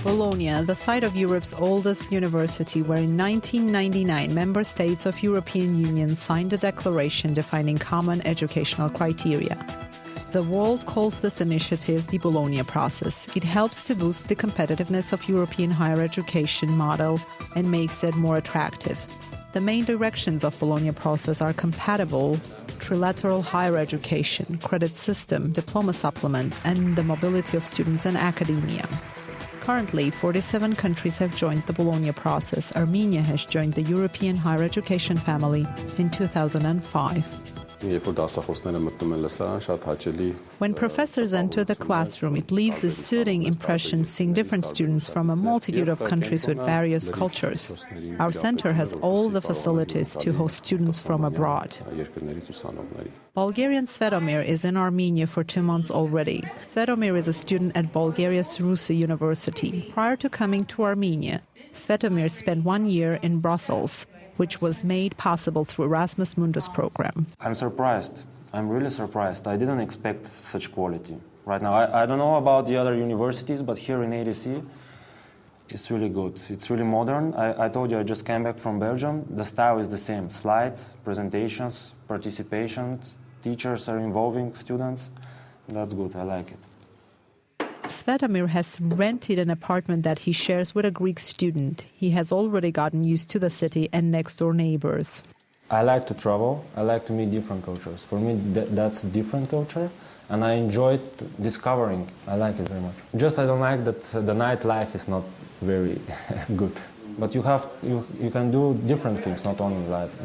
Bologna, the site of Europe's oldest university, where in 1999 member states of European Union signed a declaration defining common educational criteria. The world calls this initiative the Bologna process. It helps to boost the competitiveness of European higher education model and makes it more attractive. The main directions of Bologna process are compatible: trilateral higher education, credit system, diploma supplement, and the mobility of students and academia. Currently, 47 countries have joined the Bologna process. Armenia has joined the European higher education family in 2005. When professors enter the classroom, it leaves a soothing impression seeing different students from a multitude of countries with various cultures. Our center has all the facilities to host students from abroad. Bulgarian Svetomir is in Armenia for 2 months already. Svetomir is a student at Bulgaria's Rusi University. Prior to coming to Armenia, Svetomir spent 1 year in Brussels, which was made possible through Erasmus Mundus program. I'm surprised. I'm really surprised. I didn't expect such quality. Right now, I don't know about the other universities, but here in ADC, it's really good. It's really modern. I told you I just came back from Belgium. The style is the same. Slides, presentations, participation. Teachers are involving students. That's good. I like it. Svetomir has rented an apartment that he shares with a Greek student. He has already gotten used to the city and next-door neighbors. I like to travel. I like to meet different cultures. For me, that's different culture, and I enjoyed discovering. I like it very much. Just I don't like that the nightlife is not very good. But you can do different things, not only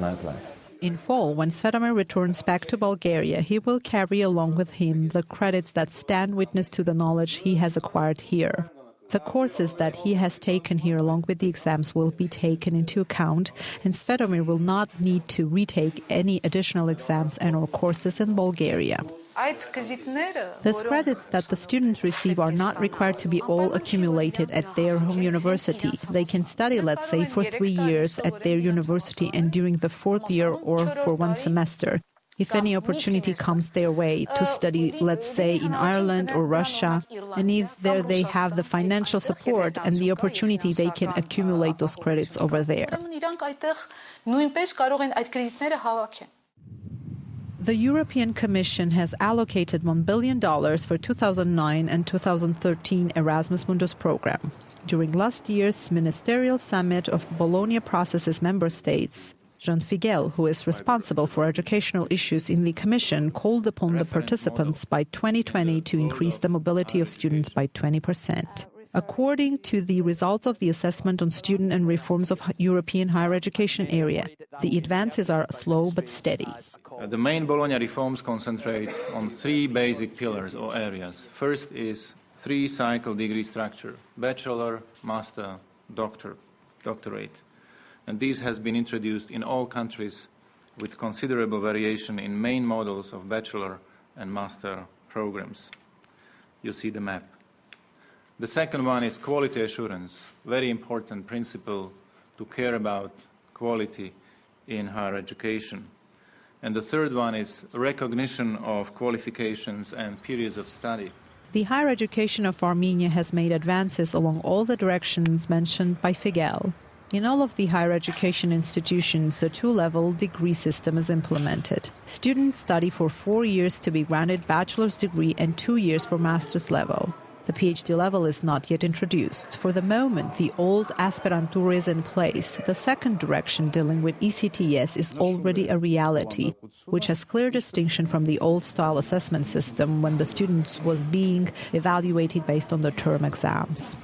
nightlife. In fall, when Svetomir returns back to Bulgaria, he will carry along with him the credits that stand witness to the knowledge he has acquired here. The courses that he has taken here along with the exams will be taken into account, and Svetomir will not need to retake any additional exams and or courses in Bulgaria. These credits that the students receive are not required to be all accumulated at their home university. They can study, let's say, for 3 years at their university and during the 4th year or for 1 semester. If any opportunity comes their way to study, let's say, in Ireland or Russia, and if there they have the financial support and the opportunity, they can accumulate those credits over there. The European Commission has allocated $1 billion for 2009 and 2013 Erasmus Mundus program. During last year's ministerial summit of Bologna processes member states, Jean Figel, who is responsible for educational issues in the Commission, called upon the participants by 2020 to increase the mobility of students by 20%. According to the results of the assessment on student and reforms of European higher education area, the advances are slow but steady. The main Bologna reforms concentrate on 3 basic pillars or areas. First is 3-cycle degree structure: bachelor, master, doctorate. And this has been introduced in all countries with considerable variation in main models of bachelor and master programs. You see the map. The second one is quality assurance, very important principle to care about quality in higher education. And the third one is recognition of qualifications and periods of study. The higher education of Armenia has made advances along all the directions mentioned by Figel. In all of the higher education institutions, the 2-level degree system is implemented. Students study for 4 years to be granted bachelor's degree and 2 years for master's level. The PhD level is not yet introduced. For the moment, the old aspirantura is in place. The second direction, dealing with ECTS, is already a reality, which has clear distinction from the old-style assessment system when the students was being evaluated based on the term exams.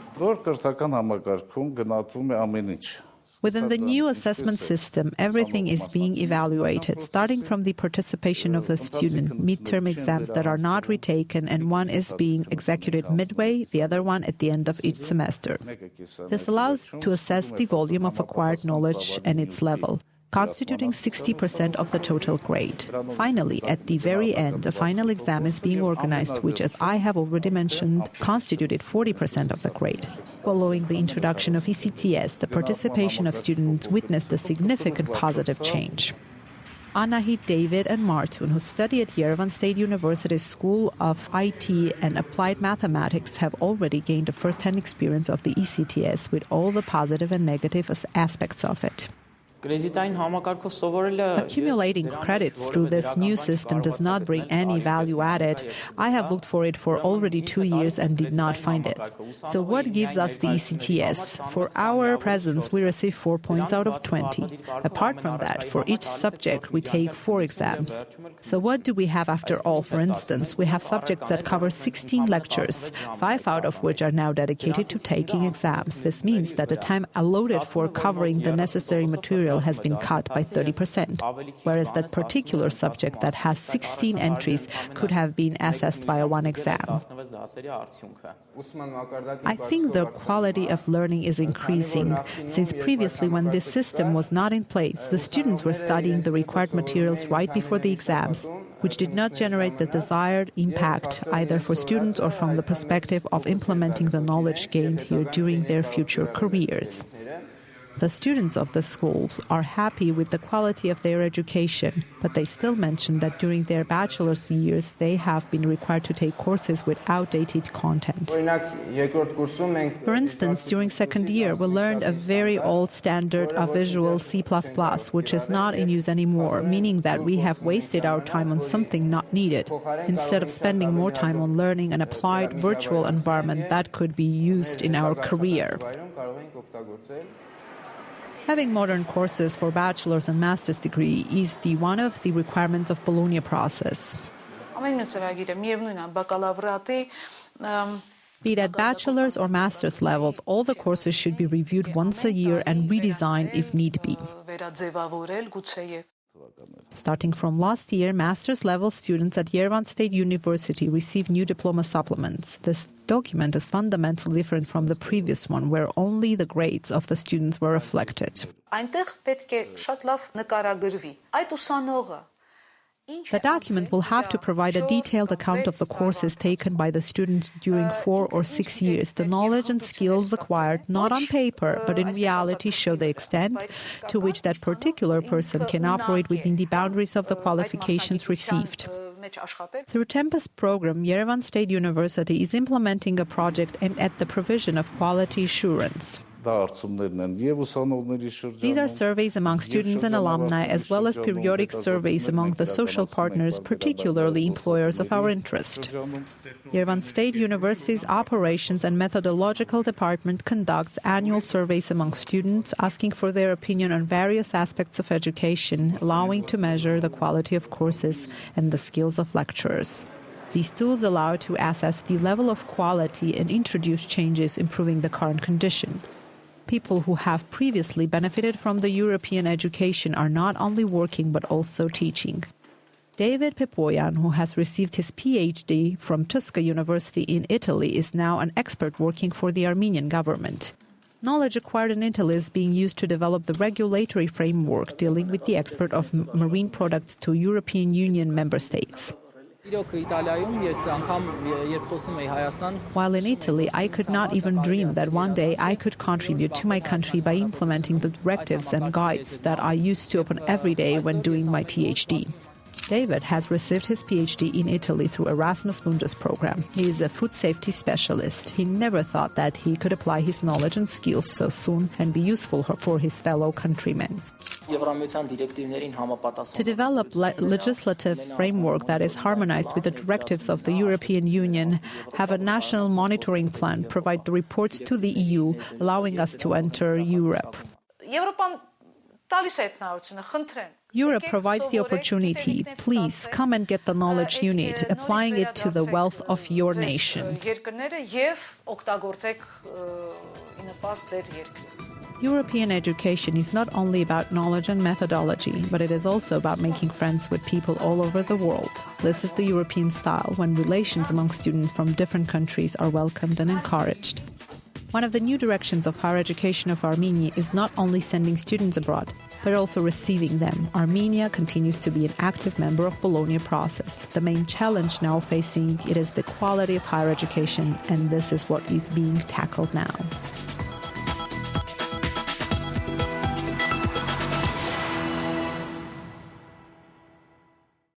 Within the new assessment system, everything is being evaluated, starting from the participation of the student, midterm exams that are not retaken, and one is being executed midway, the other one at the end of each semester. This allows to assess the volume of acquired knowledge and its level, constituting 60% of the total grade. Finally, at the very end, a final exam is being organized, which, as I have already mentioned, constituted 40% of the grade. Following the introduction of ECTS, the participation of students witnessed a significant positive change. Anahit, David and Martun, who study at Yerevan State University's School of IT and Applied Mathematics, have already gained a first-hand experience of the ECTS with all the positive and negative aspects of it. Accumulating credits through this new system does not bring any value added. I have looked for it for already 2 years and did not find it. So what gives us the ECTS? For our presence, we receive 4 points out of 20. Apart from that, for each subject, we take 4 exams. So what do we have after all? For instance, we have subjects that cover 16 lectures, 5 out of which are now dedicated to taking exams. This means that the time allotted for covering the necessary material has been cut by 30%, whereas that particular subject that has 16 entries could have been assessed via 1 exam. I think the quality of learning is increasing, since previously when this system was not in place, the students were studying the required materials right before the exams, which did not generate the desired impact either for students or from the perspective of implementing the knowledge gained here during their future careers. The students of the schools are happy with the quality of their education, but they still mention that during their bachelor's years they have been required to take courses with outdated content. For instance, during second year, we learned a very old standard of Visual C++, which is not in use anymore, meaning that we have wasted our time on something not needed, instead of spending more time on learning an applied virtual environment that could be used in our career. Having modern courses for bachelor's and master's degree is one of the requirements of Bologna process. Be it at bachelor's or master's levels, all the courses should be reviewed once a year and redesigned if need be. Starting from last year, master's level students at Yerevan State University receive new diploma supplements. This document is fundamentally different from the previous one, where only the grades of the students were reflected. The document will have to provide a detailed account of the courses taken by the students during 4 or 6 years. The knowledge and skills acquired, not on paper, but in reality, show the extent to which that particular person can operate within the boundaries of the qualifications received. Through Tempus program, Yerevan State University is implementing a project aimed at the provision of quality assurance. These are surveys among students and alumni, as well as periodic surveys among the social partners, particularly employers of our interest. Yerevan State University's Operations and Methodological Department conducts annual surveys among students, asking for their opinion on various aspects of education, allowing to measure the quality of courses and the skills of lecturers. These tools allow to assess the level of quality and introduce changes improving the current condition. People who have previously benefited from the European education are not only working but also teaching. David Pepoyan, who has received his PhD from Tusca University in Italy, is now an expert working for the Armenian government. Knowledge acquired in Italy is being used to develop the regulatory framework dealing with the export of marine products to European Union member states. While in Italy, I could not even dream that one day I could contribute to my country by implementing the directives and guides that I used to open every day when doing my PhD. David has received his PhD in Italy through Erasmus Mundus program. He is a food safety specialist. He never thought that he could apply his knowledge and skills so soon and be useful for his fellow countrymen. To develop legislative framework that is harmonized with the directives of the European Union, have a national monitoring plan, provide the reports to the EU, allowing us to enter Europe. Europe provides the opportunity. Please come and get the knowledge you need, applying it to the wealth of your nation. European education is not only about knowledge and methodology, but it is also about making friends with people all over the world. This is the European style, when relations among students from different countries are welcomed and encouraged. One of the new directions of higher education of Armenia is not only sending students abroad, but also receiving them. Armenia continues to be an active member of Bologna process. The main challenge now facing it is the quality of higher education, and this is what is being tackled now.